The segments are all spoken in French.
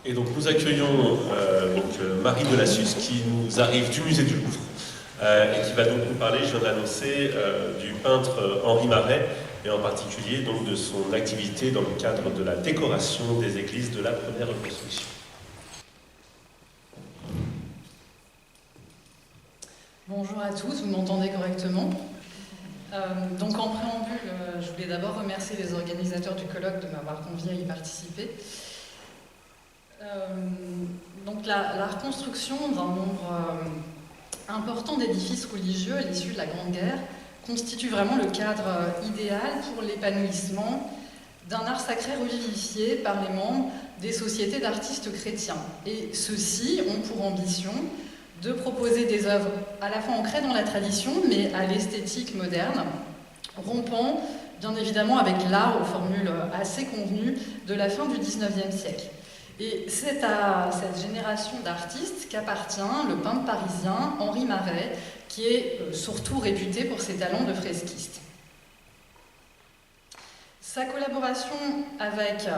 Et donc nous accueillons Marie Delassus qui nous arrive du musée du Louvre et qui va donc nous parler, je viens de l'annoncer, du peintre Henri Marais et en particulier donc de son activité dans le cadre de la décoration des églises de la première reconstruction. Bonjour à tous, vous m'entendez correctement? Donc en préambule, je voulais d'abord remercier les organisateurs du colloque de m'avoir convié à y participer. Donc la reconstruction d'un nombre important d'édifices religieux à l'issue de la Grande Guerre constitue vraiment le cadre idéal pour l'épanouissement d'un art sacré revivifié par les membres des sociétés d'artistes chrétiens. Et ceux-ci ont pour ambition de proposer des œuvres à la fois ancrées dans la tradition, mais à l'esthétique moderne, rompant bien évidemment avec l'art aux formules assez convenues de la fin du XIXe siècle. Et c'est à cette génération d'artistes qu'appartient le peintre parisien Henri Marais, qui est surtout réputé pour ses talents de fresquiste. Sa collaboration avec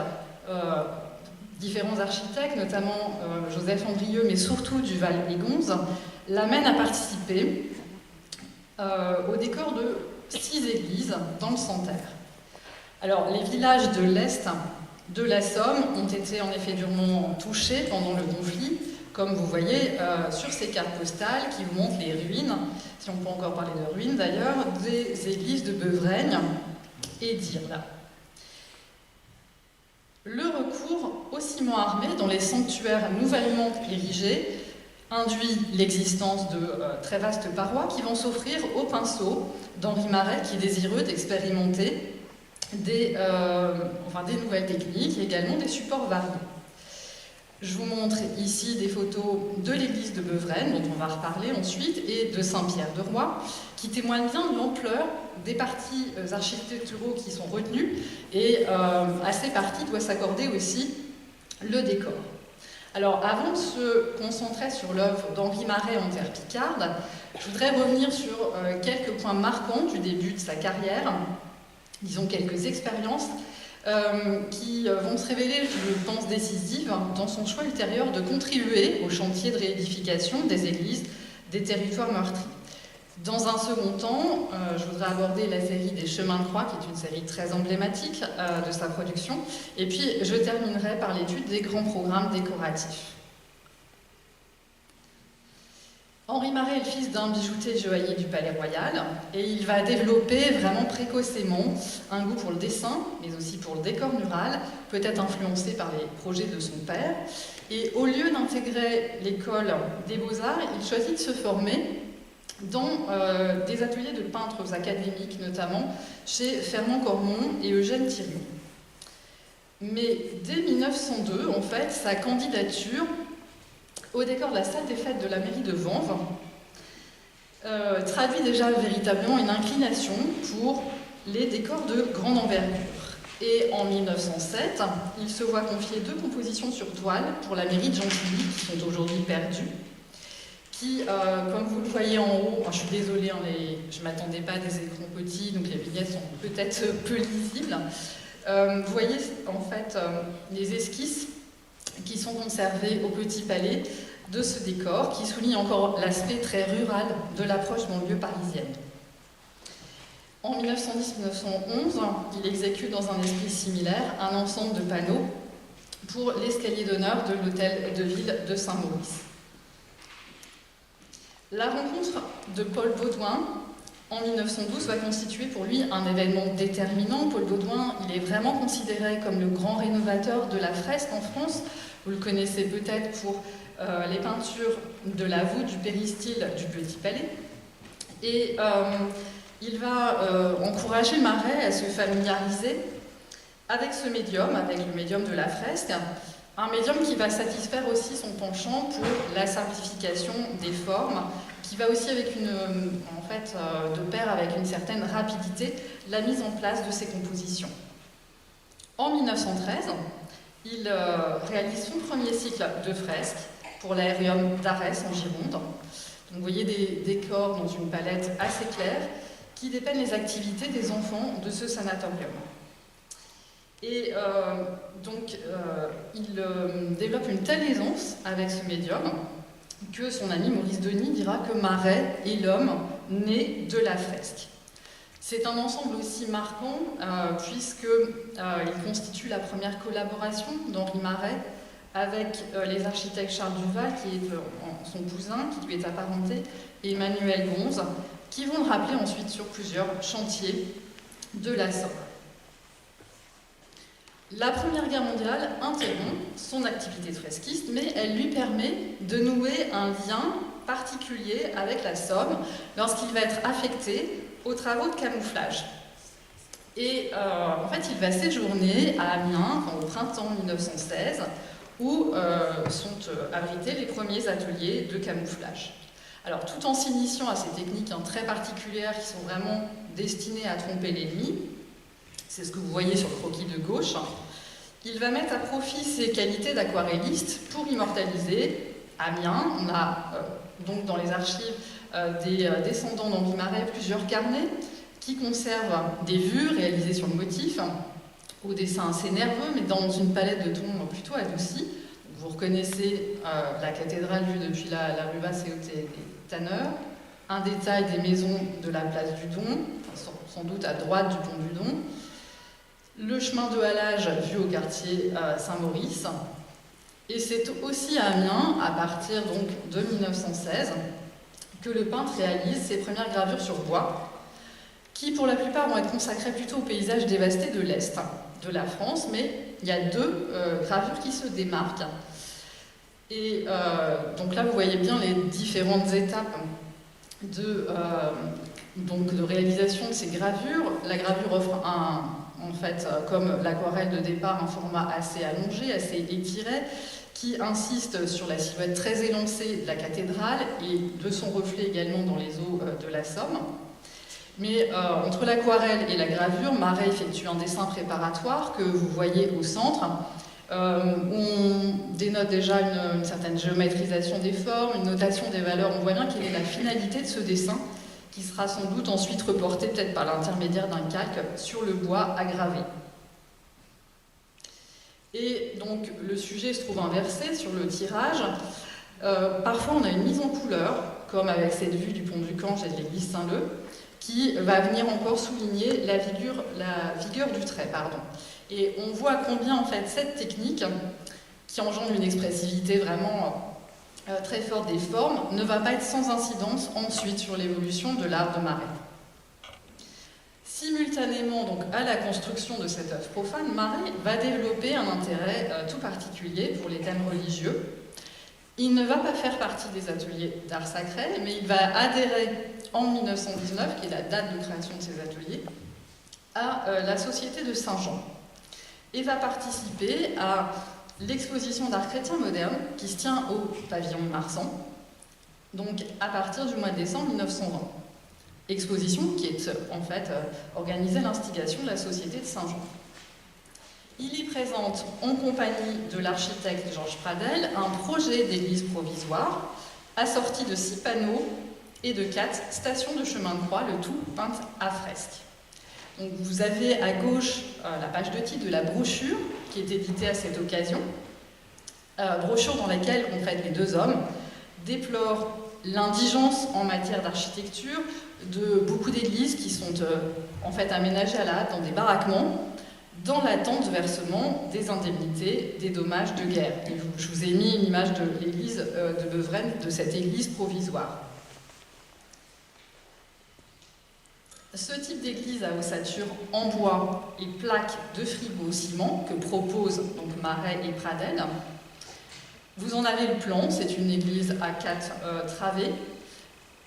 différents architectes, notamment Joseph Andrieux, mais surtout Duval et Gonze, l'amène à participer au décor de 6 églises dans le Santerre. Alors, les villages de l'Est de la Somme ont été en effet durement touchés pendant le conflit, comme vous voyez sur ces cartes postales qui vous montrent les ruines, si on peut encore parler de ruines d'ailleurs, des églises de Beuvreigne et d'Irla. Le recours au ciment armé dans les sanctuaires nouvellement érigés induit l'existence de très vastes parois qui vont s'offrir au pinceau d'Henri Marais, qui est désireux d'expérimenter des nouvelles techniques et également des supports variés. Je vous montre ici des photos de l'église de Beuvreigne, dont on va reparler ensuite, et de Saint-Pierre-de-Roi, qui témoignent bien de l'ampleur des partis architecturaux qui sont retenus, et à ces parties doit s'accorder aussi le décor. Alors, avant de se concentrer sur l'œuvre d'Henri Marais en terre picarde, je voudrais revenir sur quelques points marquants du début de sa carrière, disons quelques expériences qui vont se révéler, je pense, décisives dans son choix ultérieur de contribuer au chantier de réédification des églises des territoires meurtris. Dans un second temps, je voudrais aborder la série des Chemins de Croix, qui est une série très emblématique de sa production, et puis je terminerai par l'étude des grands programmes décoratifs. Henri Marais est le fils d'un bijoutier joaillier du Palais Royal et il va développer vraiment précocement un goût pour le dessin, mais aussi pour le décor mural, peut-être influencé par les projets de son père. Et au lieu d'intégrer l'école des Beaux-Arts, il choisit de se former dans des ateliers de peintres académiques, notamment chez Fernand Cormon et Eugène Thirion. Mais dès 1902, en fait, sa candidature au décor de la salle des fêtes de la mairie de Vanves traduit déjà véritablement une inclination pour les décors de grande envergure. Et en 1907, il se voit confier 2 compositions sur toile pour la mairie de Gentilly, qui sont aujourd'hui perdues, qui, comme vous le voyez en haut, je suis désolée, je ne m'attendais pas à des écrans petits, donc les vignettes sont peut-être peu lisibles. Vous voyez en fait les esquisses qui sont conservées au Petit Palais de ce décor, qui souligne encore l'aspect très rural de l'approche banlieue parisienne. En 1910-1911, il exécute dans un esprit similaire un ensemble de panneaux pour l'escalier d'honneur de l'hôtel de ville de Saint-Maurice. La rencontre de Paul Baudouin en 1912 va constituer pour lui un événement déterminant. Paul Baudouin, il est vraiment considéré comme le grand rénovateur de la fresque en France. Vous le connaissez peut-être pour les peintures de la voûte du péristyle du Petit Palais. Et il va encourager Marais à se familiariser avec ce médium, avec le médium de la fresque, un médium qui va satisfaire aussi son penchant pour la simplification des formes, qui va aussi avec de pair avec une certaine rapidité, la mise en place de ces compositions. En 1913, il réalise son premier cycle de fresques pour l'aérium d'Arès en Gironde. Donc, vous voyez des décors dans une palette assez claire qui dépeignent les activités des enfants de ce sanatorium. Et il développe une telle aisance avec ce médium que son ami Maurice Denis dira que Marais est l'homme né de la fresque. C'est un ensemble aussi marquant puisqu'il constitue la première collaboration d'Henri Marais avec les architectes Charles Duval, qui est son cousin, qui lui est apparenté, et Emmanuel Gonze, qui vont le rappeler ensuite sur plusieurs chantiers de la Somme. La Première Guerre mondiale interrompt son activité de fresquiste, mais elle lui permet de nouer un lien particulier avec la Somme lorsqu'il va être affecté aux travaux de camouflage. Et en fait, il va séjourner à Amiens au printemps 1916, où sont abrités les premiers ateliers de camouflage. Alors, tout en s'initiant à ces techniques très particulières qui sont vraiment destinées à tromper l'ennemi, c'est ce que vous voyez sur le croquis de gauche, il va mettre à profit ses qualités d'aquarelliste pour immortaliser Amiens. On a donc dans les archives des descendants d'Henri Marais plusieurs carnets qui conservent des vues réalisées sur le motif, au dessin assez nerveux, mais dans une palette de tons plutôt adoucis. Vous reconnaissez la cathédrale vue depuis la rue Basse et Tanneur, un détail des maisons de la place du Don, sans doute à droite du pont du Don, le chemin de halage vu au quartier Saint-Maurice, et c'est aussi à Amiens, à partir donc de 1916, que le peintre réalise ses premières gravures sur bois, qui pour la plupart vont être consacrées plutôt aux paysages dévastés de l'Est de la France, mais il y a deux gravures qui se démarquent. Et donc là, vous voyez bien les différentes étapes de réalisation de ces gravures. La gravure offre en fait, comme l'aquarelle de départ, un format assez allongé, assez étiré, qui insiste sur la silhouette très élancée de la cathédrale et de son reflet également dans les eaux de la Somme. Mais entre l'aquarelle et la gravure, Marais effectue un dessin préparatoire que vous voyez au centre. On dénote déjà une certaine géométrisation des formes, une notation des valeurs. On voit bien quelle est la finalité de ce dessin, qui sera sans doute ensuite reporté peut-être par l'intermédiaire d'un calque sur le bois aggravé. Et donc le sujet se trouve inversé sur le tirage. Parfois on a une mise en couleur, comme avec cette vue du pont du Cange et de l'église Saint-Leu, qui va venir encore souligner la vigueur du trait. Et on voit combien en fait cette technique, qui engendre une expressivité vraiment très forte des formes, ne va pas être sans incidence ensuite sur l'évolution de l'art de Marais. Simultanément donc, à la construction de cette œuvre profane, Marais va développer un intérêt tout particulier pour les thèmes religieux. Il ne va pas faire partie des ateliers d'art sacré, mais il va adhérer en 1919, qui est la date de création de ces ateliers, à la Société de Saint-Jean, et va participer à l'exposition d'art chrétien moderne qui se tient au pavillon Marsan, donc à partir du mois de décembre 1920. Exposition qui est en fait organisée à l'instigation de la Société de Saint-Jean. Il y présente, en compagnie de l'architecte Georges Pradel, un projet d'église provisoire assorti de 6 panneaux et de 4 stations de chemin de croix, le tout peint à fresque. Donc vous avez à gauche la page de titre de la brochure qui est éditée à cette occasion, brochure dans laquelle en fait, les deux hommes déplorent l'indigence en matière d'architecture de beaucoup d'églises qui sont en fait aménagées à la hâte dans des baraquements, dans l'attente du versement des indemnités des dommages de guerre. Et je vous ai mis une image de l'église de Beuvraine, de cette église provisoire. Ce type d'église à ossature en bois et plaques de frigo ciment que proposent donc Marais et Pradel. Vous en avez le plan, c'est une église à 4 travées.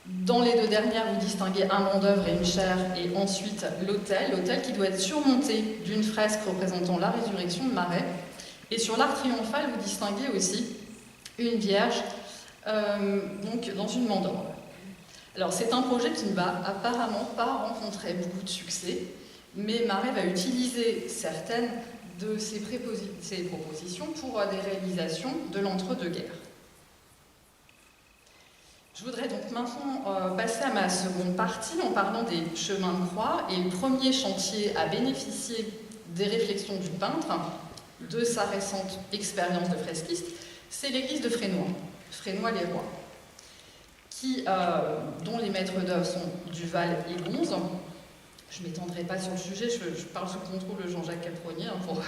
Dans les deux dernières, vous distinguez un banc d'œuvre et une chaire, et ensuite l'autel qui doit être surmonté d'une fresque représentant la résurrection de Marais. Et sur l'arc triomphal, vous distinguez aussi une vierge donc dans une mandorle. Alors c'est un projet qui ne va apparemment pas rencontrer beaucoup de succès, mais Marais va utiliser certaines de ses propositions pour des réalisations de l'entre-deux-guerres. Je voudrais donc maintenant passer à ma seconde partie en parlant des chemins de croix. Et le premier chantier à bénéficier des réflexions du peintre, de sa récente expérience de fresquiste, c'est l'église de Frénois, Frénois-les-Rois, dont les maîtres d'œuvre sont Duval et Gonze. Je ne m'étendrai pas sur le sujet, je parle sous le contrôle de Jean-Jacques Capronier pour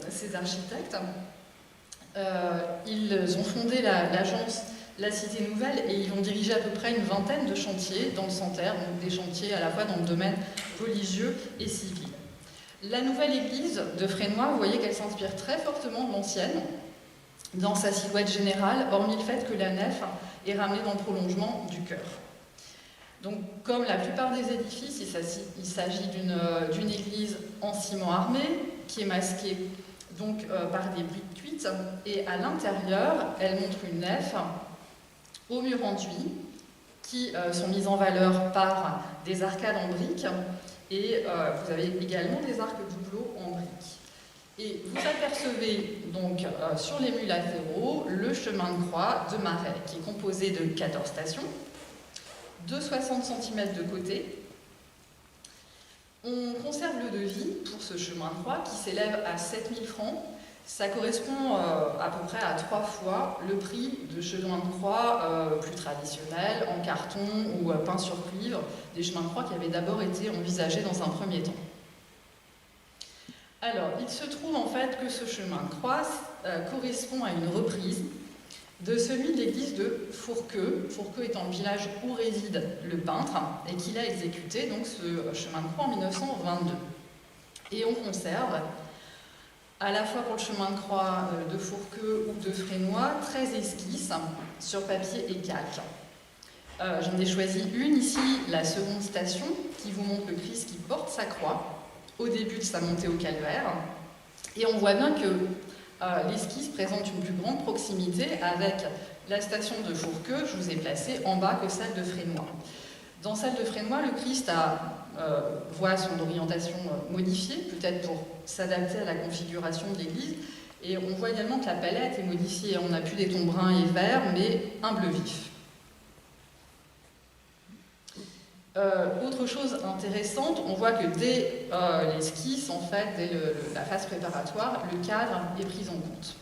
ces architectes. Ils ont fondé l'agence La Cité Nouvelle et ils ont dirigé à peu près une vingtaine de chantiers dans le Santerre, donc des chantiers à la fois dans le domaine religieux et civil. La nouvelle église de Frénois, vous voyez qu'elle s'inspire très fortement de l'ancienne, dans sa silhouette générale, hormis le fait que la nef est ramenée dans le prolongement du chœur. Donc, comme la plupart des édifices, il s'agit d'une église en ciment armé, qui est masquée donc, par des briques cuites, et à l'intérieur, elle montre une nef aux murs enduits, qui sont mises en valeur par des arcades en briques, et vous avez également des arcs doubleaux en briques. Et vous apercevez donc sur les murs latéraux le chemin de croix de Marais, qui est composé de 14 stations, de 60 cm de côté. On conserve le devis pour ce chemin de croix qui s'élève à 7 000 francs. Ça correspond à peu près à 3 fois le prix de chemins de croix plus traditionnels, en carton ou peints sur cuivre, des chemins de croix qui avaient d'abord été envisagés dans un premier temps. Alors, il se trouve en fait que ce chemin de croix correspond à une reprise de celui de l'église de Fourqueux, Fourqueux étant le village où réside le peintre, et qu'il a exécuté donc ce chemin de croix en 1922. Et on conserve, à la fois pour le chemin de croix de Fourqueux ou de Frénois, 13 esquisses sur papier et calque. J'en ai choisi une ici, la seconde station, qui vous montre le Christ qui porte sa croix au début de sa montée au calvaire. Et on voit bien que l'esquisse présente une plus grande proximité avec la station de Fourqueux, je vous ai placé en bas, que celle de Frénois. Dans celle de Frénois, le Christ voit son orientation modifiée, peut-être pour s'adapter à la configuration de l'église. Et on voit également que la palette est modifiée. On n'a plus des tons bruns et verts, mais un bleu vif. Autre chose intéressante, on voit que dès l'esquisse, en fait, dès la phase préparatoire, le cadre est pris en compte.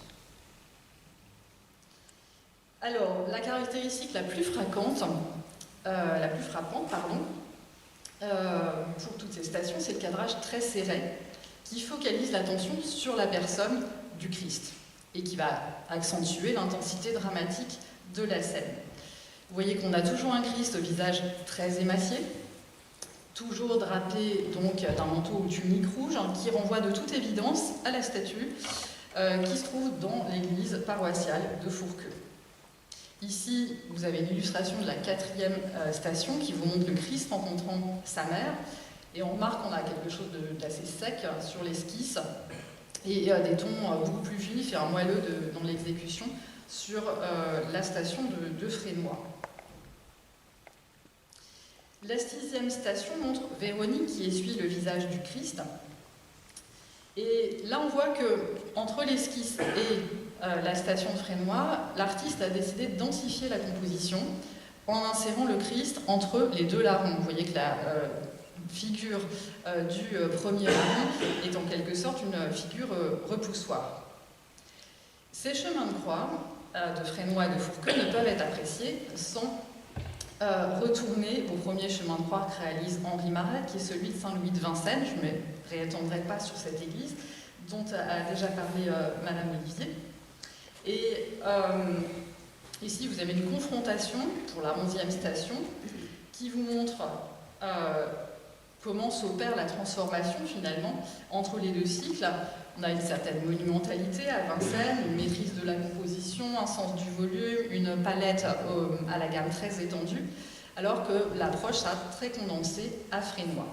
Alors, la caractéristique la plus frappante, pour toutes ces stations, c'est le cadrage très serré qui focalise l'attention sur la personne du Christ et qui va accentuer l'intensité dramatique de la scène. Vous voyez qu'on a toujours un Christ au visage très émacié, toujours drapé donc d'un manteau ou tunique rouge, qui renvoie de toute évidence à la statue qui se trouve dans l'église paroissiale de Fourqueux. Ici, vous avez une illustration de la 4e station qui vous montre le Christ rencontrant sa mère. Et on remarque qu'on a quelque chose d'assez sec sur l'esquisse et des tons beaucoup plus vifs et moelleux dans l'exécution sur la station de Frénois. La 6e station montre Véronique qui essuie le visage du Christ. Et là, on voit que entre l'esquisse et la station de Frénois, l'artiste a décidé de densifier la composition en insérant le Christ entre les deux larrons. Vous voyez que la figure du premier larron est en quelque sorte une figure repoussoire. Ces chemins de croix de Frénois et de Fourqueux ne peuvent être appréciés sans retourner au premier chemin de croix que réalise Henri Marais, qui est celui de Saint-Louis de Vincennes. Je ne me réétendrai pas sur cette église, dont a déjà parlé Madame Olivier. Et ici, vous avez une confrontation pour la 11e station qui vous montre comment s'opère la transformation finalement entre les deux cycles. On a une certaine monumentalité à Vincennes, une maîtrise de la composition, un sens du volume, une palette à la gamme très étendue, alors que l'approche sera très condensée à Frénois.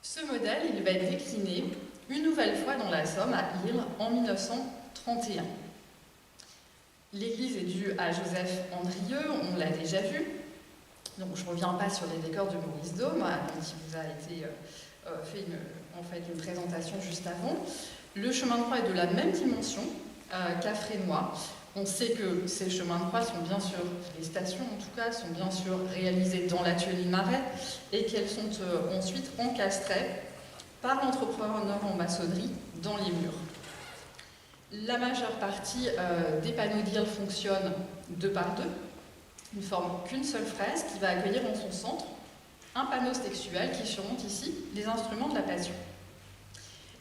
Ce modèle, il va être décliné une nouvelle fois dans la Somme, à Irles, en 1931. L'église est due à Joseph Andrieux, on l'a déjà vu. Donc je ne reviens pas sur les décors de Maurice Daume, dont il vous a été fait une présentation juste avant. Le chemin de croix est de la même dimension qu'à Frénois. On sait que ces chemins de croix sont bien sûr, les stations en tout cas, sont bien sûr réalisées dans l'atelier Marais et qu'elles sont ensuite encastrées par l'entrepreneur en maçonnerie dans les murs. La majeure partie des panneaux d'île fonctionne 2 par 2, ne forme qu'une seule fresque qui va accueillir en son centre un panneau textuel qui surmonte ici les instruments de la Passion.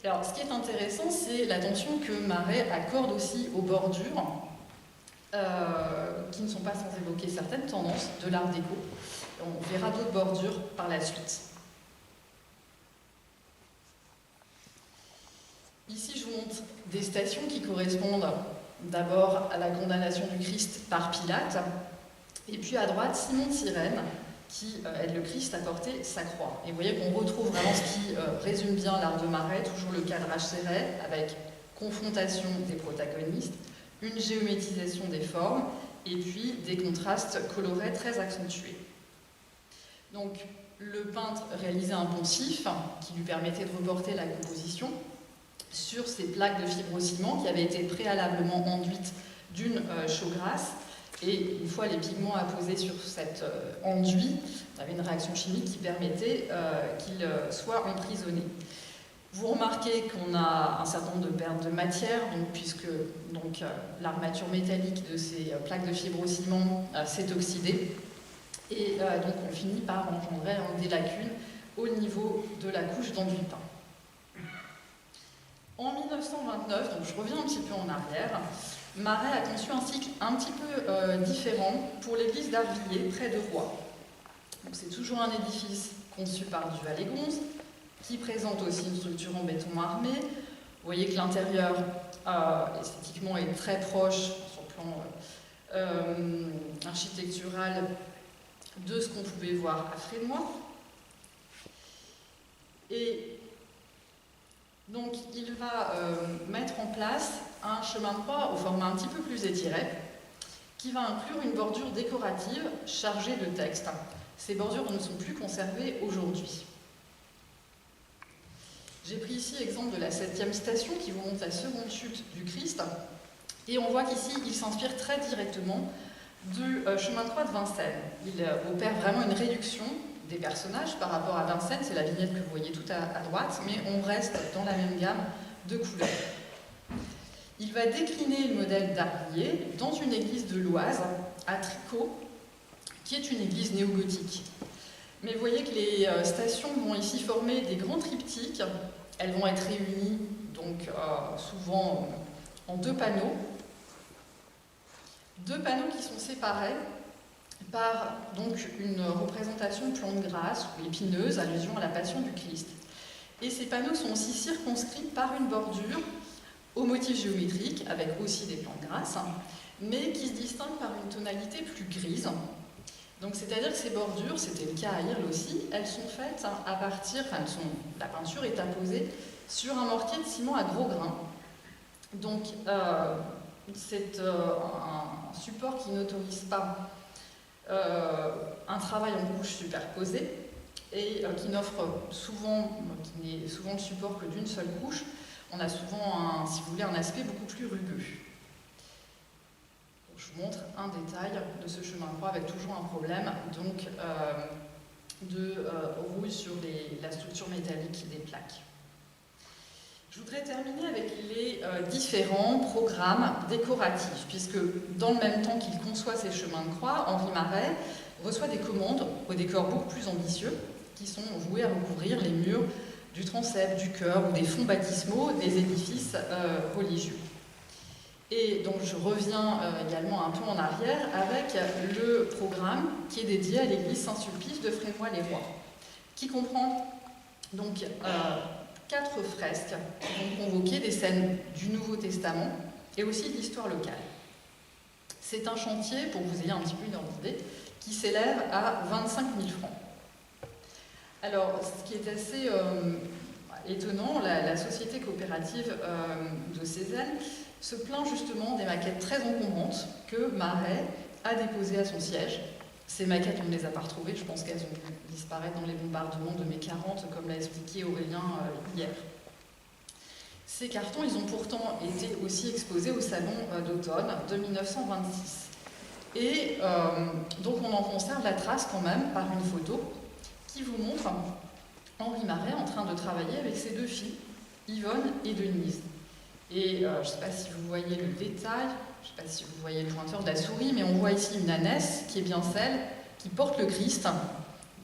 Alors, ce qui est intéressant, c'est l'attention que Marais accorde aussi aux bordures, qui ne sont pas sans évoquer certaines tendances de l'art déco. On verra d'autres bordures par la suite. Ici, je vous montre des stations qui correspondent d'abord à la condamnation du Christ par Pilate, et puis à droite, Simon de Cyrène, qui aide le Christ à porter sa croix. Et vous voyez qu'on retrouve vraiment ce qui résume bien l'art de Marais, toujours le cadrage serré, avec confrontation des protagonistes, une géométrisation des formes, et puis des contrastes colorés très accentués. Donc, le peintre réalisait un poncif qui lui permettait de reporter la composition sur ces plaques de fibrociment qui avaient été préalablement enduites d'une chaux grasse. Et une fois les pigments apposés sur cet enduit, il y avait une réaction chimique qui permettait qu'il soit emprisonné. Vous remarquez qu'on a un certain nombre de pertes de matière, puisque l'armature métallique de ces plaques de fibrociment s'est oxydée. Et donc on finit par engendrer des lacunes au niveau de la couche d'enduit peint. En 1929, donc je reviens un petit peu en arrière, Marais a conçu un cycle un petit peu différent pour l'église d'Arvilliers, près de Roye. C'est toujours un édifice conçu par Duval-et-Gonze, qui présente aussi une structure en béton armé. Vous voyez que l'intérieur, esthétiquement, est très proche, sur le plan architectural, de ce qu'on pouvait voir à Frénois. Et donc, il va mettre en place un chemin de croix au format un petit peu plus étiré, qui va inclure une bordure décorative chargée de texte. Ces bordures ne sont plus conservées aujourd'hui. J'ai pris ici l'exemple de la 7e station qui vous montre la seconde chute du Christ. Et on voit qu'ici, il s'inspire très directement du chemin de croix de Vincennes. Il opère vraiment une réduction des personnages par rapport à Vincennes, c'est la vignette que vous voyez tout à droite, mais on reste dans la même gamme de couleurs. Il va décliner le modèle d'Arvilliers dans une église de l'Oise, à Tricot, qui est une église néo-gothique. Mais vous voyez que les stations vont ici former des grands triptyques. Elles vont être réunies, donc souvent en 2 panneaux. 2 panneaux qui sont séparés par donc une représentation de plantes grasses ou épineuses, allusion à la passion du Christ. Et ces panneaux sont aussi circonscrits par une bordure au motif géométrique, avec aussi des plantes grasses, mais qui se distinguent par une tonalité plus grise. Donc c'est-à-dire que ces bordures, c'était le cas à Irles aussi, elles sont faites à partir, la peinture est apposée sur un mortier de ciment à gros grains. Donc c'est un support qui n'autorise pas un travail en couches superposées et qui n'offre souvent, qui n'est souvent le support que d'une seule couche. On a souvent, si vous voulez, un aspect beaucoup plus rugueux. Je vous montre un détail de ce chemin de croix avec toujours un problème donc, de rouille sur la structure métallique des plaques. Je voudrais terminer avec les différents programmes décoratifs, puisque dans le même temps qu'il conçoit ces chemins de croix, Henri Marais reçoit des commandes aux décors beaucoup plus ambitieux, qui sont voués à recouvrir les murs du transept, du chœur ou des fonds baptismaux des édifices religieux. Et donc je reviens également un peu en arrière avec le programme qui est dédié à l'église Saint-Sulpice de Frénois-les-Rois, qui comprend donc 4 fresques qui vont convoquer des scènes du Nouveau Testament et aussi de l'histoire locale. C'est un chantier, pour que vous ayez un petit peu une ordre d'idée, qui s'élève à 25 000 francs. Alors, ce qui est assez étonnant, la société coopérative de Cézanne se plaint justement des maquettes très encombrantes que Marais a déposées à son siège. Ces maquettes, on ne les a pas retrouvées, je pense qu'elles ont dû disparaître dans les bombardements de mai 40, comme l'a expliqué Aurélien hier. Ces cartons, ils ont pourtant été aussi exposés au Salon d'automne de 1926. Et donc on en conserve la trace quand même par une photo qui vous montre Henri Maret en train de travailler avec ses deux filles, Yvonne et Denise. Et je ne sais pas si vous voyez le détail, je ne sais pas si vous voyez le pointeur de la souris, mais on voit ici une ânesse qui est bien celle qui porte le Christ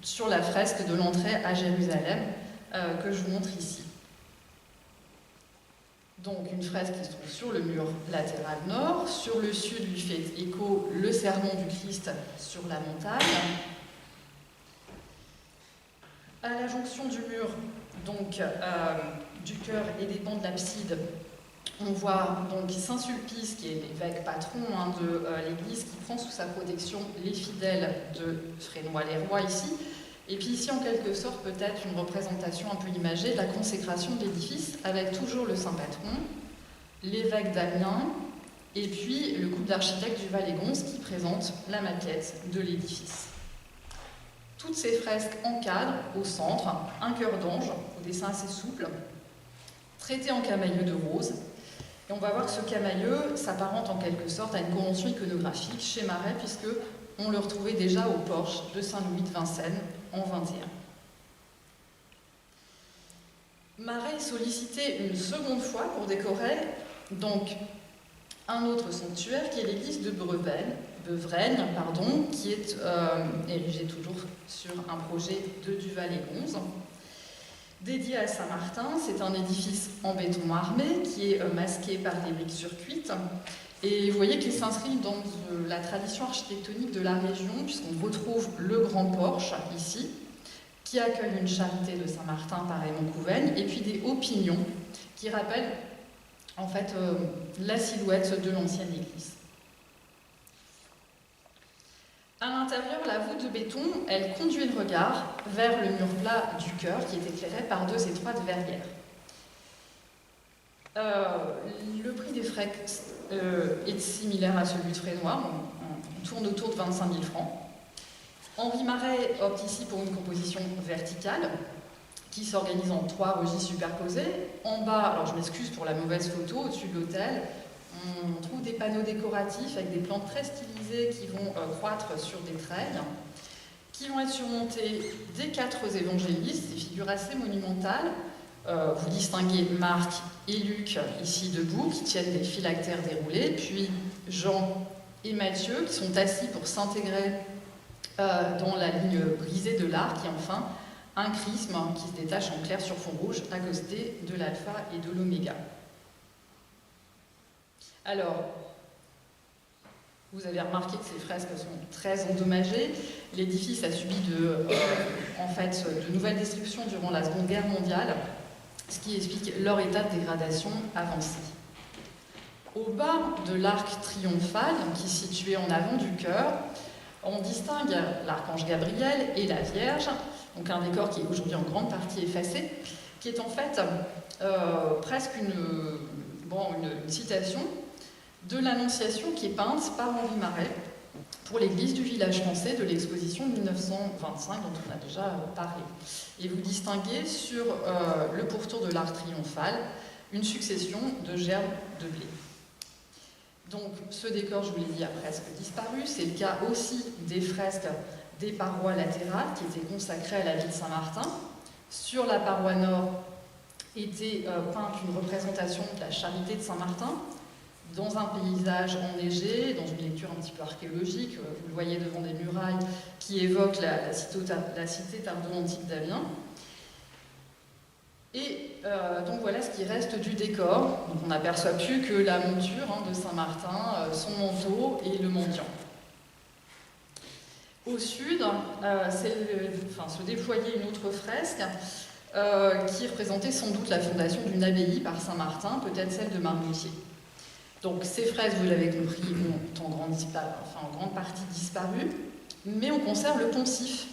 sur la fresque de l'entrée à Jérusalem que je vous montre ici. Donc une fresque qui se trouve sur le mur latéral nord. Sur le sud lui fait écho le sermon du Christ sur la montagne. À la jonction du mur, donc du chœur et des pans de l'abside, on voit donc Saint Sulpice, qui est l'évêque patron de l'Église, qui prend sous sa protection les fidèles de Frénois-les-Rois ici. Et puis ici, en quelque sorte, peut-être une représentation un peu imagée de la consécration de l'édifice, avec toujours le saint patron, l'évêque d'Amiens, et puis le couple d'architectes du Val-et-Gonze qui présente la maquette de l'édifice. Toutes ces fresques encadrent au centre un cœur d'ange, au dessin assez souple, traité en camailleux de rose. Et on va voir que ce camailleux s'apparente en quelque sorte à une convention iconographique chez Maret, puisque on le retrouvait déjà au porche de Saint-Louis de Vincennes en 21. Maret est sollicité une seconde fois pour décorer donc un autre sanctuaire qui est l'église de Bevraigne, qui est érigée toujours sur un projet de Duval-et-Gonze. Dédié à Saint-Martin, c'est un édifice en béton armé qui est masqué par des briques surcuites. Et vous voyez qu'il s'inscrit dans la tradition architectonique de la région, puisqu'on retrouve le grand porche ici, qui accueille une charité de Saint-Martin par Raymond Couvengne, et puis des hauts pignons qui rappellent en fait la silhouette de l'ancienne église. À l'intérieur, la voûte de béton, elle conduit le regard vers le mur plat du chœur qui est éclairé par deux étroites verrières. Le prix des fresques est similaire à celui de Frénois, on tourne autour de 25 000 francs. Henri Maret opte ici pour une composition verticale qui s'organise en 3 registres superposés. En bas, alors je m'excuse pour la mauvaise photo, au-dessus de l'autel, on trouve des panneaux décoratifs avec des plantes très stylisées qui vont croître sur des treilles, qui vont être surmontées des 4 évangélistes, des figures assez monumentales. Vous distinguez Marc et Luc ici debout, qui tiennent des phylactères déroulés, puis Jean et Matthieu qui sont assis pour s'intégrer dans la ligne brisée de l'arc, et enfin un chrisme qui se détache en clair sur fond rouge, accosté de l'alpha et de l'oméga. Alors, vous avez remarqué que ces fresques sont très endommagées. L'édifice a subi de nouvelles destructions durant la Seconde Guerre mondiale, ce qui explique leur état de dégradation avancé. Au bas de l'arc triomphal, qui est situé en avant du chœur, on distingue l'archange Gabriel et la Vierge, donc un décor qui est aujourd'hui en grande partie effacé, qui est en fait presque une citation de l'Annonciation qui est peinte par Henri Maret pour l'église du village français de l'exposition 1925 dont on a déjà parlé. Et vous distinguez sur le pourtour de l'arc triomphal une succession de gerbes de blé. Donc ce décor, je vous l'ai dit, a presque disparu. C'est le cas aussi des fresques des parois latérales qui étaient consacrées à la vie de Saint-Martin. Sur la paroi nord était peinte une représentation de la charité de Saint-Martin dans un paysage enneigé, dans une lecture un petit peu archéologique. Vous le voyez devant des murailles qui évoquent la cité tardo-antique d'Amiens. Et donc voilà ce qui reste du décor. Donc on n'aperçoit plus que la monture de Saint-Martin, son manteau et le mendiant. Au sud, se déployait une autre fresque qui représentait sans doute la fondation d'une abbaye par Saint-Martin, peut-être celle de Marmoutier. Donc ces fresques, vous l'avez compris, ont en grande partie disparu, mais on conserve le poncif,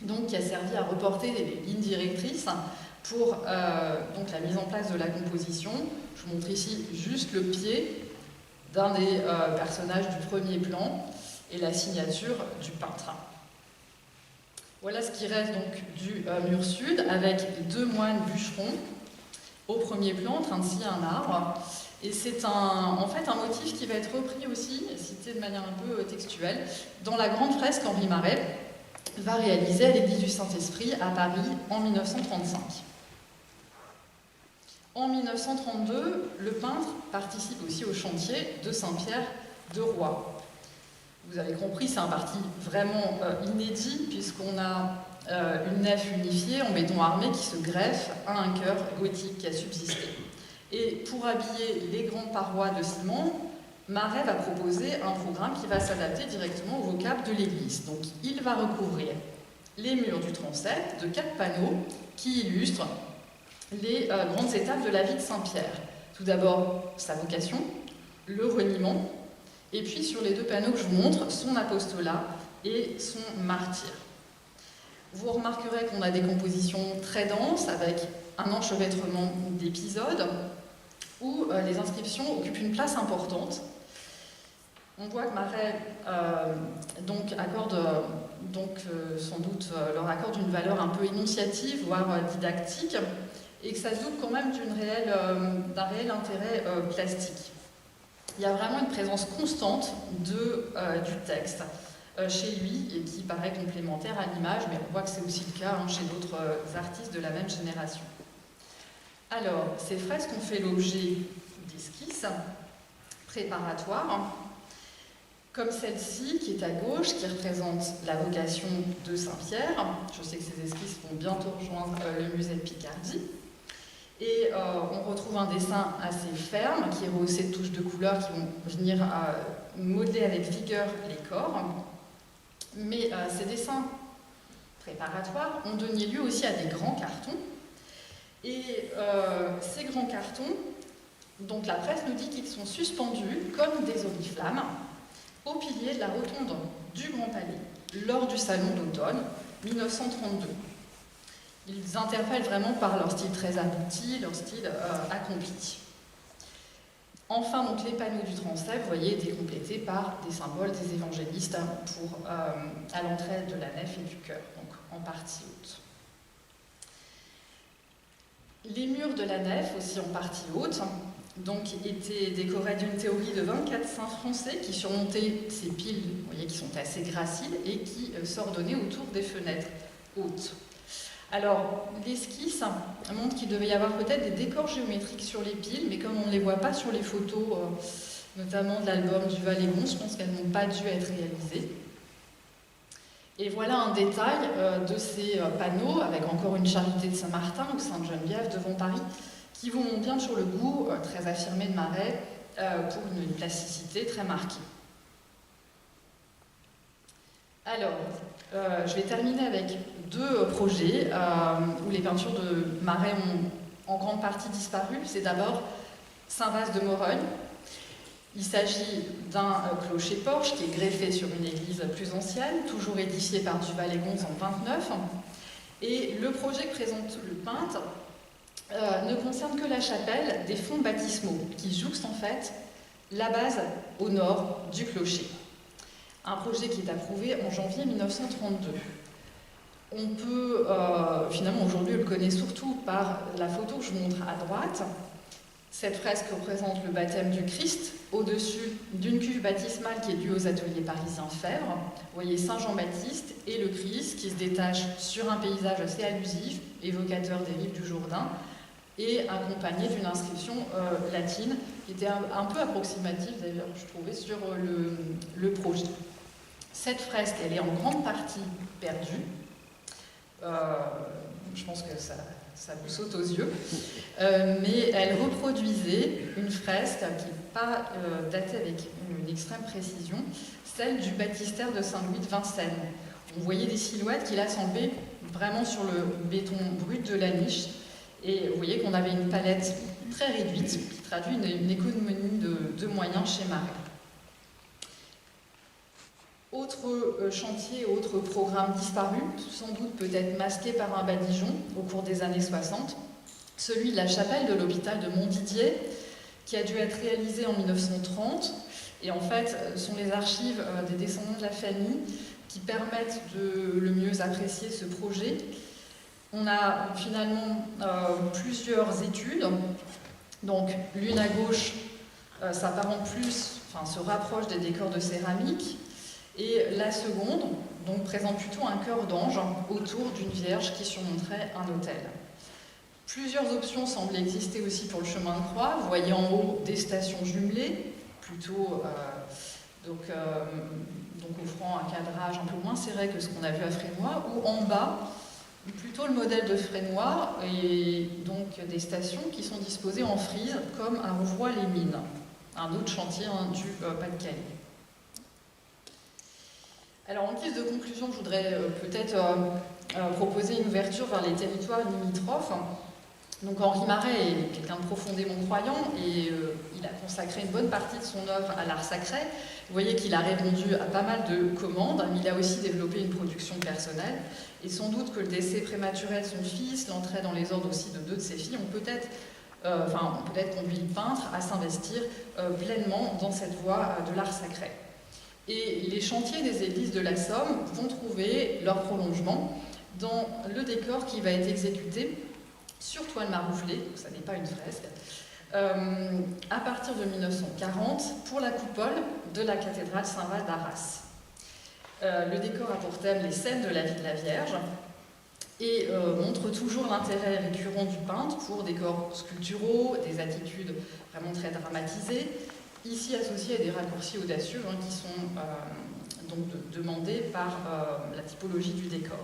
donc qui a servi à reporter les lignes directrices pour donc la mise en place de la composition. Je vous montre ici juste le pied d'un des personnages du premier plan et la signature du peintre. Voilà ce qui reste donc du mur sud, avec 2 moines bûcherons au premier plan en train de scier un arbre. Et c'est en fait un motif qui va être repris aussi, cité de manière un peu textuelle, dans la grande fresque qu'Henri Marais va réaliser à l'église du Saint-Esprit à Paris en 1935. En 1932, le peintre participe aussi au chantier de Saint-Pierre de Roye. Vous avez compris, c'est un parti vraiment inédit, puisqu'on a une nef unifiée en béton armé qui se greffe à un chœur gothique qui a subsisté. Et pour habiller les grandes parois de ciment, Marais va proposer un programme qui va s'adapter directement au vocable de l'église. Donc il va recouvrir les murs du transept de 4 panneaux qui illustrent les grandes étapes de la vie de Saint-Pierre. Tout d'abord, sa vocation, le reniement, et puis sur les 2 panneaux que je vous montre, son apostolat et son martyre. Vous remarquerez qu'on a des compositions très denses avec un enchevêtrement d'épisodes où les inscriptions occupent une place importante. On voit que Marais sans doute leur accorde une valeur un peu énonciative, voire didactique, et que ça se double quand même d'un réel intérêt plastique. Il y a vraiment une présence constante du texte chez lui et qui paraît complémentaire à l'image, mais on voit que c'est aussi le cas chez d'autres artistes de la même génération. Alors, ces fresques ont fait l'objet d'esquisses préparatoires, comme celle-ci qui est à gauche, qui représente la vocation de Saint-Pierre. Je sais que ces esquisses vont bientôt rejoindre le musée de Picardie. Et on retrouve un dessin assez ferme, qui est rehaussé de touches de couleurs qui vont venir modeler avec vigueur les corps. Mais ces dessins préparatoires ont donné lieu aussi à des grands cartons. Et ces grands cartons, donc la presse nous dit qu'ils sont suspendus comme des oriflammes au pilier de la rotonde du Grand Palais lors du salon d'automne 1932. Ils interpellent vraiment par leur style très abouti, leur style accompli. Enfin, donc, les panneaux du transept, vous voyez, étaient complétés par des symboles des évangélistes à l'entrée de la nef et du chœur, donc en partie haute. Les murs de la nef, aussi en partie haute, donc, étaient décorés d'une théorie de 24 saints français qui surmontaient ces piles, vous voyez, qui sont assez graciles et qui s'ordonnaient autour des fenêtres hautes. Alors, l'esquisse montre qu'il devait y avoir peut-être des décors géométriques sur les piles, mais comme on ne les voit pas sur les photos, notamment de l'album du Valégon, je pense qu'elles n'ont pas dû être réalisées. Et voilà un détail de ces panneaux, avec encore une Charité de Saint-Martin ou Sainte-Geneviève devant Paris, qui vous montrent bien sur le goût très affirmé de Marais pour une plasticité très marquée. Alors, je vais terminer avec 2 projets où les peintures de Marais ont en grande partie disparu. C'est d'abord Saint-Vaast de Morogne. Il s'agit d'un clocher-porche qui est greffé sur une église plus ancienne, toujours édifiée par Duval-et-Gonze en 29. Et le projet que présente le peintre ne concerne que la chapelle des fonts baptismaux, qui jouxte en fait la base au nord du clocher. Un projet qui est approuvé en janvier 1932. On peut, finalement, aujourd'hui, on le connaît surtout par la photo que je vous montre à droite. Cette fresque représente le baptême du Christ au-dessus d'une cuve baptismale qui est due aux ateliers parisiens Fèvre. Vous voyez Saint Jean-Baptiste et le Christ qui se détache sur un paysage assez allusif, évocateur des rives du Jourdain, et accompagné d'une inscription latine qui était un peu approximative, d'ailleurs, je trouvais, sur le projet. Cette fresque, elle est en grande partie perdue. Je pense que ça vous saute aux yeux. Mais elle reproduisait une fresque qui n'est pas datée avec une extrême précision, celle du baptistère de Saint-Louis de Vincennes. On voyait des silhouettes qu'il assemblait vraiment sur le béton brut de la niche. Et vous voyez qu'on avait une palette très réduite qui traduit une économie de moyens chez Marais. Autre chantier, autre programme disparu, sans doute peut-être masqué par un badigeon au cours des années 60, celui de la chapelle de l'hôpital de Montdidier, qui a dû être réalisé en 1930. Et en fait, ce sont les archives des descendants de la famille qui permettent de le mieux apprécier ce projet. On a finalement plusieurs études. Donc l'une à gauche s'apparente plus, enfin se rapproche des décors de céramique, et la seconde donc, présente plutôt un cœur d'ange autour d'une vierge qui surmonterait un autel. Plusieurs options semblent exister aussi pour le chemin de croix. Vous voyez en haut des stations jumelées, plutôt donc offrant un cadrage un peu moins serré que ce qu'on a vu à Frénois, ou en bas, plutôt le modèle de Frénois, et donc des stations qui sont disposées en frise, comme à Rouvroy-les-Mines, un autre chantier du Pas-de-Calais. Alors en guise de conclusion, je voudrais peut-être proposer une ouverture vers les territoires limitrophes. Donc Henri Maret est quelqu'un de profondément croyant et il a consacré une bonne partie de son œuvre à l'art sacré. Vous voyez qu'il a répondu à pas mal de commandes, mais il a aussi développé une production personnelle. Et sans doute que le décès prématuré de son fils, l'entrée dans les ordres aussi de 2 de ses filles, ont peut-être conduit le peintre à s'investir pleinement dans cette voie de l'art sacré. Et les chantiers des églises de la Somme vont trouver leur prolongement dans le décor qui va être exécuté sur toile marouflée, donc ça n'est pas une fresque, à partir de 1940 pour la coupole de la cathédrale Saint-Val d'Arras. Le décor a pour thème les scènes de la vie de la Vierge et montre toujours l'intérêt récurrent du peintre pour des corps sculpturaux, des attitudes vraiment très dramatisées, ici associées à des raccourcis audacieux qui sont donc demandés par la typologie du décor.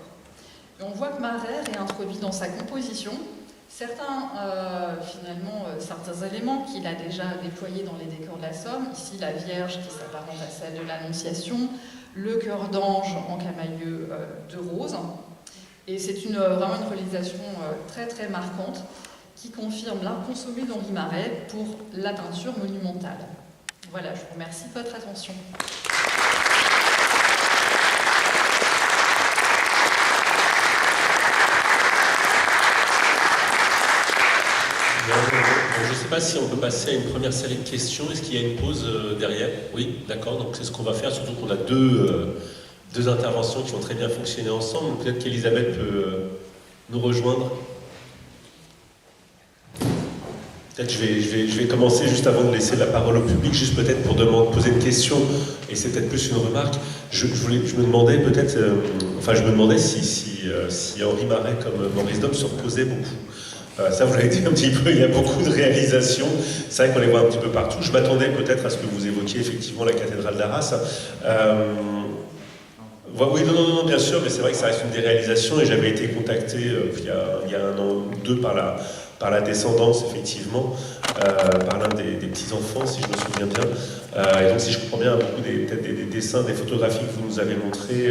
Et on voit que Maret réintroduit dans sa composition certains éléments qu'il a déjà déployés dans les décors de la Somme. Ici, la Vierge qui s'apparente à celle de l'Annonciation, le cœur d'ange en camailleux de rose. Et c'est vraiment une réalisation très très marquante qui confirme l'art consommé d'Henri Maret pour la peinture monumentale. Voilà, je vous remercie de votre attention. Je ne sais pas si on peut passer à une première série de questions. Est-ce qu'il y a une pause derrière? Oui, d'accord, donc c'est ce qu'on va faire, surtout qu'on a deux interventions qui ont très bien fonctionné ensemble. Peut-être qu'Elisabeth peut nous rejoindre. Peut-être je vais commencer juste avant de laisser la parole au public, juste peut-être pour poser une question, et c'est peut-être plus une remarque. Je me demandais peut-être, je me demandais si Henri Maret comme Maurice Domm se reposait beaucoup. Ça, vous l'avez dit un petit peu, il y a beaucoup de réalisations. C'est vrai qu'on les voit un petit peu partout. Je m'attendais peut-être à ce que vous évoquiez effectivement la cathédrale d'Arras. Oui, non, bien sûr, mais c'est vrai que ça reste une des réalisations et j'avais été contacté il y a 1 an ou 2 par la descendance, effectivement, par l'un des petits-enfants, si je me souviens bien. Et donc, si je comprends bien, beaucoup peut-être des dessins, des photographies que vous nous avez montrées.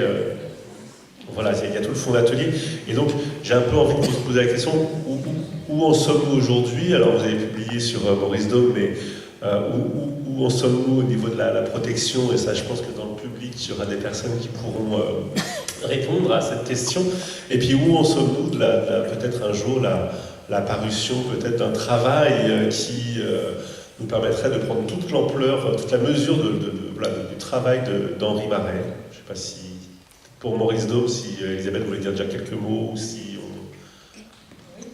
Voilà, il y a tout le fond d'atelier. Et donc, j'ai un peu envie de vous poser la question, où en sommes-nous aujourd'hui? Alors, vous avez publié sur Maurice Domm, mais où en sommes-nous au niveau de la protection? Et ça, je pense que dans le public, il y aura des personnes qui pourront répondre à cette question. Et puis, où en sommes-nous de peut-être un jour la parution peut-être d'un travail qui nous permettrait de prendre toute l'ampleur, toute la mesure du travail d'Henri Maret. Je ne sais pas si... Pour Maurice Domm, si Elisabeth voulait dire déjà quelques mots, ou si on... Oui.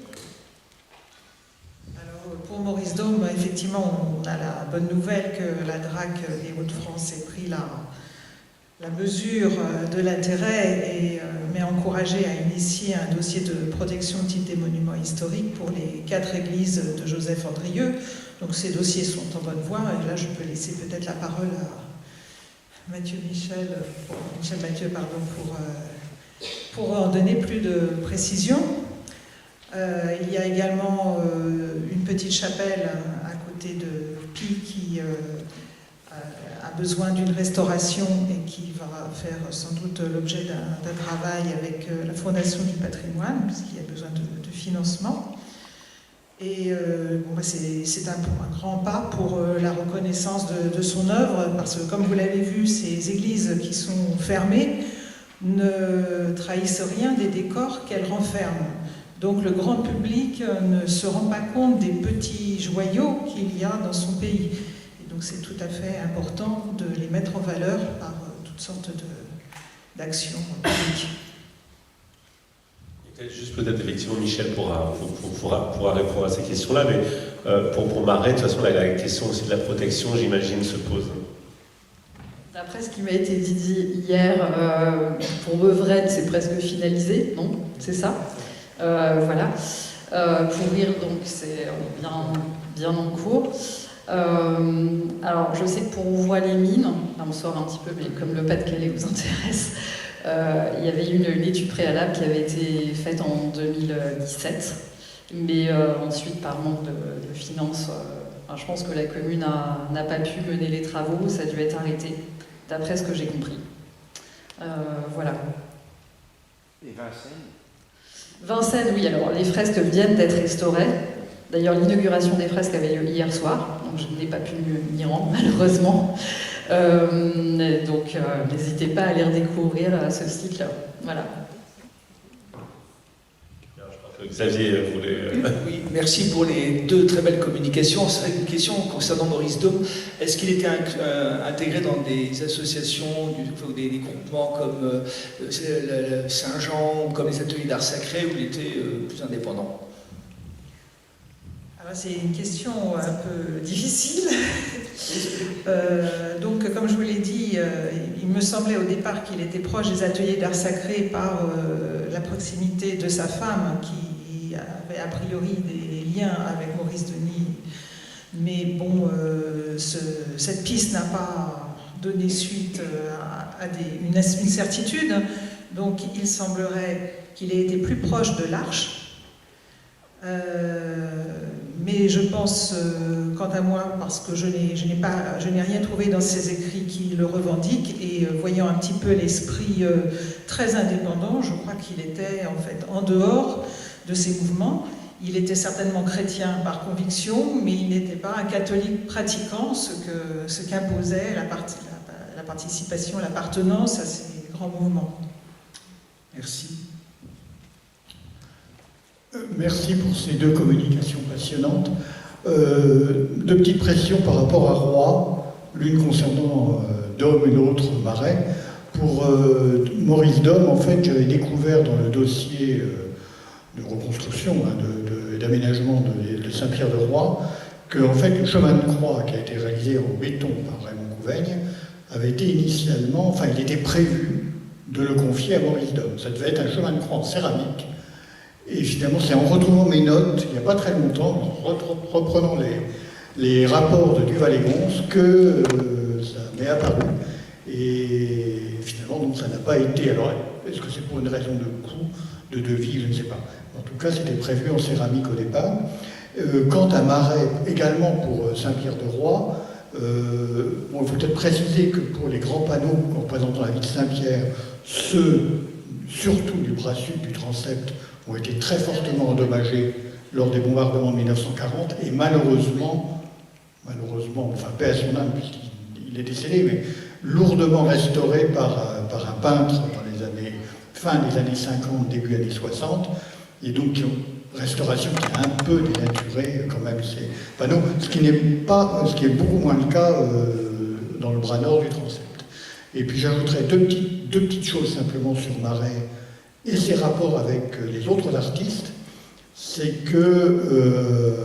Alors, pour Maurice Domm, effectivement, on a la bonne nouvelle que la DRAC des Hauts-de-France ait pris la mesure de l'intérêt et m'ait encouragé à initier un dossier de protection type des monuments historiques pour les 4 églises de Joseph Andrieux. Donc ces dossiers sont en bonne voie, et là je peux laisser peut-être la parole à Michel Mathieu, pour en donner plus de précision. Il y a également une petite chapelle à côté de Pie qui a besoin d'une restauration et qui va faire sans doute l'objet d'un travail avec la Fondation du patrimoine, puisqu'il y a besoin de financement. Et c'est un grand pas pour la reconnaissance de son œuvre, parce que comme vous l'avez vu, ces églises qui sont fermées ne trahissent rien des décors qu'elles renferment. Donc le grand public ne se rend pas compte des petits joyaux qu'il y a dans son pays. Et donc c'est tout à fait important de les mettre en valeur par toutes sortes d'actions publiques. Peut-être effectivement Michel pourra répondre à ces questions-là, mais pour Marais, de toute façon, la question aussi de la protection, j'imagine, se pose. D'après ce qui m'a été dit hier, pour Beuvred, c'est presque finalisé, non? C'est ça? Voilà. Pour Rire, donc, c'est bien en cours. Alors, je sais que pour Ouvroy-les-Mines, là on sort un petit peu, mais comme le Pas-de-Calais vous intéresse, il y avait une étude préalable qui avait été faite en 2017, mais ensuite, par manque de finances, je pense que la commune n'a pas pu mener les travaux, ça a dû être arrêté, d'après ce que j'ai compris. Voilà. Et Vincennes? Vincennes, oui, alors les fresques viennent d'être restaurées. D'ailleurs, l'inauguration des fresques avait lieu hier soir, donc je n'ai pas pu m'y rendre, malheureusement. Donc, n'hésitez pas à aller redécouvrir ce cycle. Voilà. Je crois que Xavier voulait... Oui, merci pour les deux très belles communications. C'est une question concernant Maurice Dôme. Est-ce qu'il était intégré dans des associations, des groupements comme Saint-Jean, comme les ateliers d'art sacré, où il était plus indépendant? C'est une question un peu difficile. Donc, comme je vous l'ai dit, il me semblait au départ qu'il était proche des ateliers d'art sacré par la proximité de sa femme, qui avait a priori des liens avec Maurice Denis. Mais bon, cette piste n'a pas donné suite à une certitude. Donc, il semblerait qu'il ait été plus proche de l'Arche. Mais je pense, quant à moi, parce que je n'ai rien trouvé dans ses écrits qui le revendiquent, et voyant un petit peu l'esprit très indépendant, je crois qu'il était en fait en dehors de ces mouvements. Il était certainement chrétien par conviction, mais il n'était pas un catholique pratiquant, ce qu'imposait la participation, l'appartenance à ces grands mouvements. Merci. Merci pour ces deux communications passionnantes. Deux petites pressions par rapport à Roy, l'une concernant Dôme et l'autre Marais. Pour Maurice Dôme, en fait, j'avais découvert dans le dossier de reconstruction, d'aménagement de Saint-Pierre-de-Roy, que en fait, le chemin de croix qui a été réalisé en béton par Raymond Couvaigne avait été initialement, enfin, il était prévu de le confier à Maurice Dôme. Ça devait être un chemin de croix en céramique. Et finalement, c'est en retrouvant mes notes, il n'y a pas très longtemps, en reprenant les rapports de Duval-et-Gons, que ça m'est apparu. Et finalement, donc, ça n'a pas été... Alors, est-ce que c'est pour une raison de coût, de devis, je ne sais pas. En tout cas, c'était prévu en céramique au départ. Quant à Marais, également pour Saint-Pierre-de-Roy, il faut peut-être préciser que pour les grands panneaux représentant la ville de Saint-Pierre, ceux, surtout du bras sud du transept, ont été très fortement endommagés lors des bombardements de 1940 et malheureusement, enfin paix à son âme puisqu'il est décédé, mais lourdement restaurés par un peintre dans les années, fin des années 50, début années 60, et donc restauration qui a un peu dénaturé quand même ces panneaux, ce qui est beaucoup moins le cas dans le bras nord du transept. Et puis j'ajouterais deux petites choses simplement sur Marais et ses rapports avec les autres artistes, c'est que,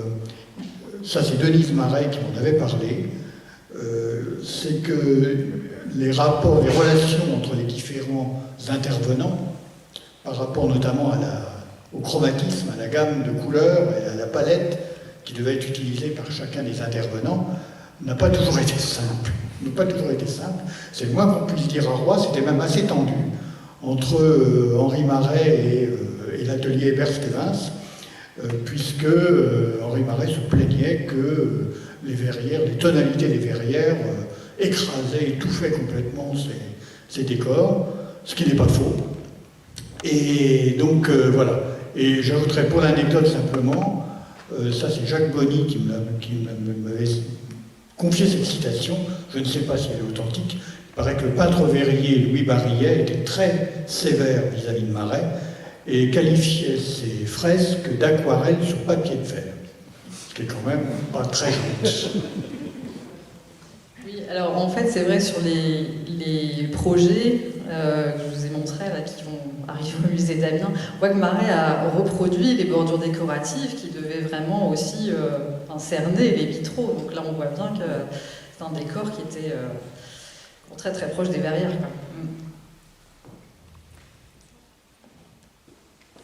ça c'est Denise Marais qui m'en avait parlé, c'est que les rapports, les relations entre les différents intervenants, par rapport notamment au chromatisme, à la gamme de couleurs et à la palette qui devait être utilisée par chacun des intervenants, n'a pas toujours été simple. C'est le moins qu'on puisse dire à Roy, c'était même assez tendu entre Henri Marais et l'atelier Hébert-Stévens, puisque Henri Marais se plaignait que les tonalités des verrières écrasaient, étouffaient complètement ces décors, ce qui n'est pas faux. Et donc voilà. Et j'ajouterais pour l'anecdote simplement, ça c'est Jacques Bonny qui m'avait confié cette citation, je ne sais pas si elle est authentique. Il paraît que le peintre verrier Louis Barillet était très sévère vis-à-vis de Marais et qualifiait ses fresques d'aquarelle sur papier de fer, ce qui est quand même pas très gentil. Oui, alors en fait c'est vrai sur les projets, que je vous ai montrées, là, qui vont arriver au musée d'Amiens, on voit que Marais a reproduit les bordures décoratives qui devaient vraiment aussi cerner les vitraux. Donc là, on voit bien que c'est un décor qui était très très proche des verrières, quoi.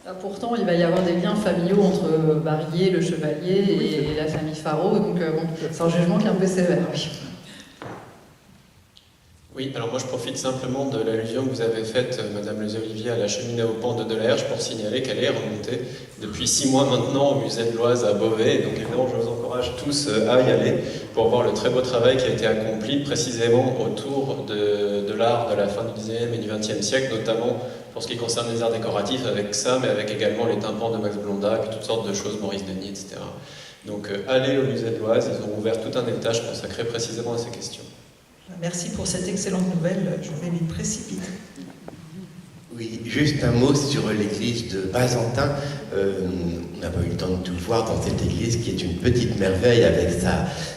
Là, pourtant, il va y avoir des liens familiaux entre Barrier, le chevalier et la famille Faro, donc bon, c'est un jugement qui est un peu sévère. Oui. Oui, alors moi je profite simplement de l'allusion que vous avez faite, Madame Lez-Olivier, à la cheminée aux pentes de l'Herche pour signaler qu'elle est remontée depuis 6 mois maintenant au musée de l'Oise à Beauvais. Donc évidemment, je vous encourage tous à y aller pour voir le très beau travail qui a été accompli précisément autour de l'art de la fin du 19e et du 20e siècle, notamment pour ce qui concerne les arts décoratifs avec ça, mais avec également les tympans de Max Blondin, et puis toutes sortes de choses, Maurice Denis, etc. Donc allez au musée de l'Oise, ils ont ouvert tout un étage consacré précisément à ces questions. Merci pour cette excellente nouvelle, je vais m'y précipiter. Oui, juste un mot sur l'église de Bazentin. On n'a pas eu le temps de tout voir dans cette église qui est une petite merveille avec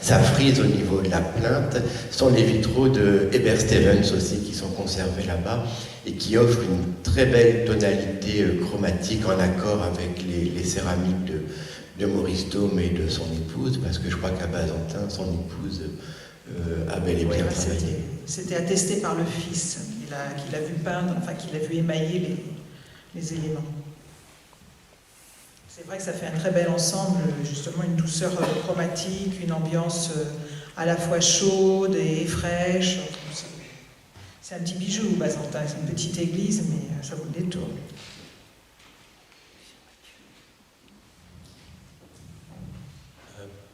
sa frise au niveau de la plinthe. Ce sont les vitraux de Heber Stevens aussi qui sont conservés là-bas et qui offrent une très belle tonalité chromatique en accord avec les céramiques de Maurice Dôme et de son épouse, parce que je crois qu'à Bazentin, son épouse avait les bien travaillé. C'était attesté par le fils, qu'il a vu peindre, enfin qu'il a vu émailler les éléments. C'est vrai que ça fait un très bel ensemble, justement une douceur chromatique, une ambiance à la fois chaude et fraîche. C'est un petit bijou, Bazentin, c'est une petite église, mais ça vaut le détour.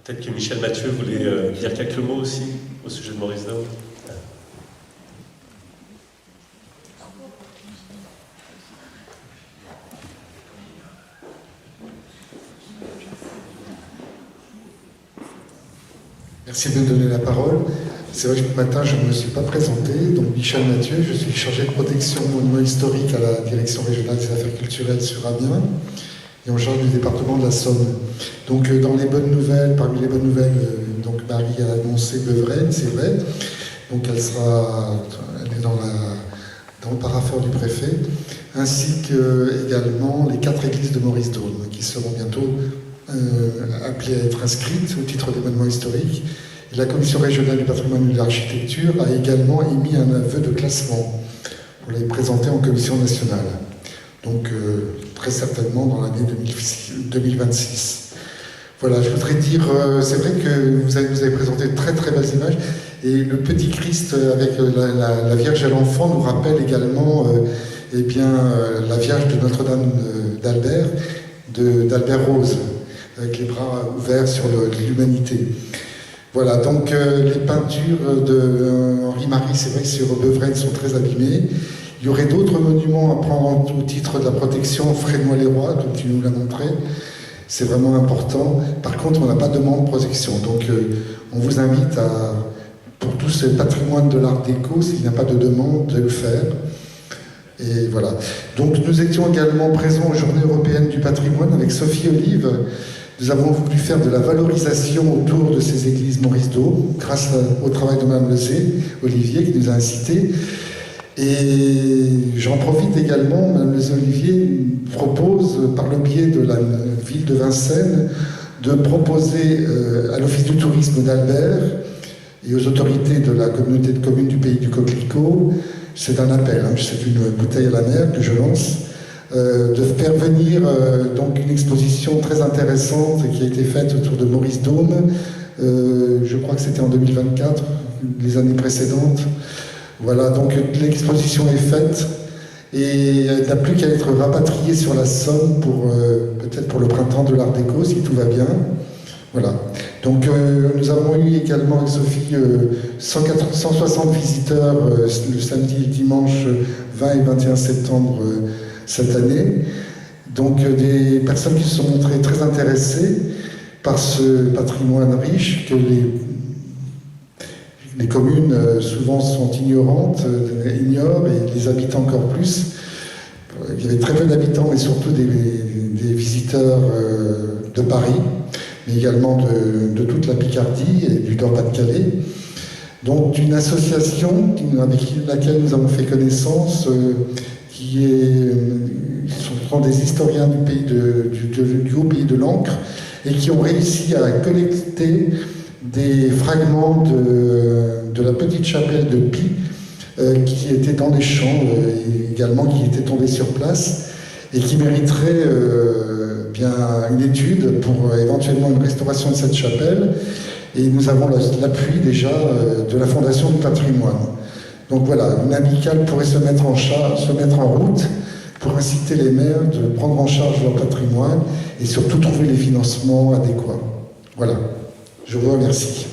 Peut-être que Michel Mathieu voulait dire quelques mots aussi au sujet de Maurice Dôme. Merci de me donner la parole. C'est vrai que ce matin, je ne me suis pas présenté. Donc, Michel Mathieu, je suis chargé de protection monument historique à la Direction régionale des affaires culturelles sur Amiens et en charge du département de la Somme. Donc, dans les bonnes nouvelles, parmi les bonnes nouvelles, donc Marie a annoncé Beuvraine, c'est vrai. Donc, elle est dans le parapheur du préfet, ainsi que également les 4 églises de Maurice Dôme, qui seront bientôt appelées à être inscrites au titre des monuments historiques. Et la Commission régionale du patrimoine et de l'architecture a également émis un aveu de classement pour les présenter en commission nationale. Donc, très certainement dans l'année 2026. Voilà, je voudrais dire, c'est vrai que vous avez présenté de très très belles images, et le petit Christ avec la Vierge et l'enfant nous rappelle également la Vierge de Notre-Dame d'Albert Rose, avec les bras ouverts sur l'humanité. Voilà, donc les peintures de Henri Marie, c'est vrai que sur Beuvraine, sont très abîmées. Il y aurait d'autres monuments à prendre au titre de la protection, Frénois-les-Rois, dont tu nous l'as montré. C'est vraiment important. Par contre, on n'a pas de demande de protection. Donc, on vous invite pour tout ce patrimoine de l'art déco, s'il n'y a pas de demande, de le faire. Et voilà. Donc, nous étions également présents aux Journées européennes du patrimoine avec Sophie Olive. Nous avons voulu faire de la valorisation autour de ces églises Maurice Dôme, grâce au travail de Mme Lez-Olivier qui nous a incités. Et j'en profite également, Mme Lez-Olivier propose, par le biais de la ville de Vincennes, de proposer à l'Office du tourisme d'Albert et aux autorités de la communauté de communes du Pays du Coquelicot, c'est un appel, c'est une bouteille à la mer que je lance, de faire venir donc une exposition très intéressante qui a été faite autour de Maurice Dôme. Je crois que c'était en 2024, les années précédentes. Voilà, donc l'exposition est faite et elle n'a plus qu'à être rapatriée sur la Somme peut-être pour le printemps de l'Art déco, si tout va bien. Voilà. Donc nous avons eu également avec Sophie 160 visiteurs le samedi et le dimanche 20 et 21 septembre cette année. Donc des personnes qui se sont montrées très intéressées par ce patrimoine riche que les communes souvent sont ignorantes, ignorent, et les habitants encore plus. Il y avait très peu d'habitants, mais surtout des visiteurs de Paris, mais également de toute la Picardie et du Nord-Pas-de-Calais. donc d'une association avec laquelle nous avons fait connaissance, ce sont des historiens du haut pays de l'Ancre, et qui ont réussi à collecter des fragments de la petite chapelle de Pie, qui était dans des champs, également qui étaient tombés sur place, et qui mériterait bien une étude pour éventuellement une restauration de cette chapelle. Et nous avons l'appui déjà de la Fondation du patrimoine. Donc voilà, une amicale pourrait se mettre en route pour inciter les maires de prendre en charge leur patrimoine et surtout trouver les financements adéquats. Voilà, je vous remercie.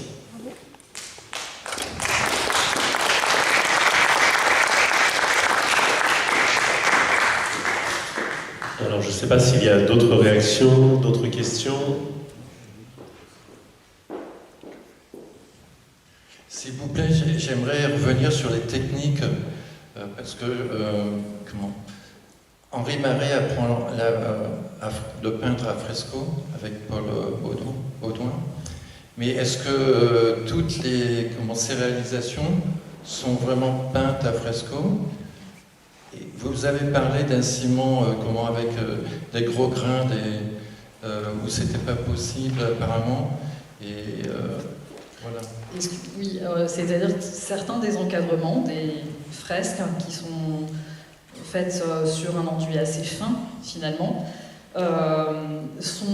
Alors, je ne sais pas s'il y a d'autres réactions, d'autres questions. S'il vous plaît, j'aimerais revenir sur les techniques, parce que Henri Marais apprend de peindre à fresco avec Paul Baudouin, mais est-ce que toutes ces réalisations sont vraiment peintes à fresco? Et vous avez parlé d'un ciment avec des gros grains, où c'était pas possible apparemment, et voilà. Oui, c'est-à-dire que certains des encadrements, des fresques qui sont faites sur un enduit assez fin, finalement, sont,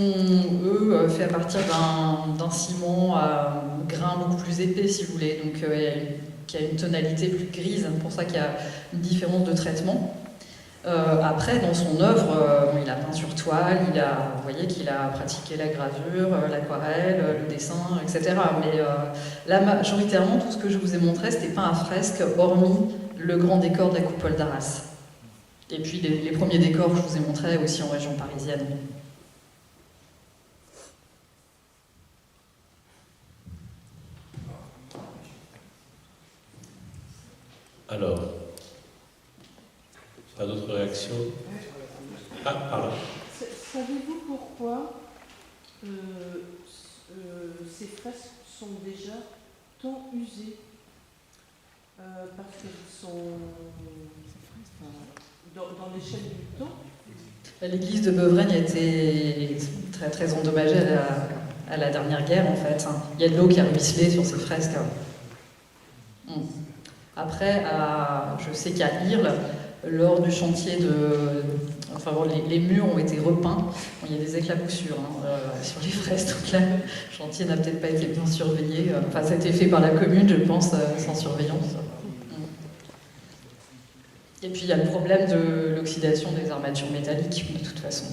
eux, faits à partir d'un ciment à grain beaucoup plus épais, si vous voulez, donc qui a une tonalité plus grise, pour ça qu'il y a une différence de traitement. Après, dans son œuvre, il a peint sur toile, vous voyez qu'il a pratiqué la gravure, l'aquarelle, le dessin, etc. Mais là, majoritairement, tout ce que je vous ai montré, c'était peint à fresque, hormis le grand décor de la coupole d'Arras. Et puis les premiers décors que je vous ai montrés aussi en région parisienne. Alors, pas d'autres réactions? Ah, pardon. Savez-vous pourquoi ces fresques sont déjà tant usées? Parce qu'elles sont dans l'échelle du temps. L'église de Beuvraine a été très, très endommagée à la dernière guerre, en fait. Il y a de l'eau qui a ruisselé sur ces fresques. Après, je sais qu'à Irles, lors du chantier les murs ont été repeints. Il y a des éclaboussures sur les fresques, donc là, le chantier n'a peut-être pas été bien surveillé. Ça a été fait par la commune, je pense, sans surveillance. Et puis il y a le problème de l'oxydation des armatures métalliques, de toute façon.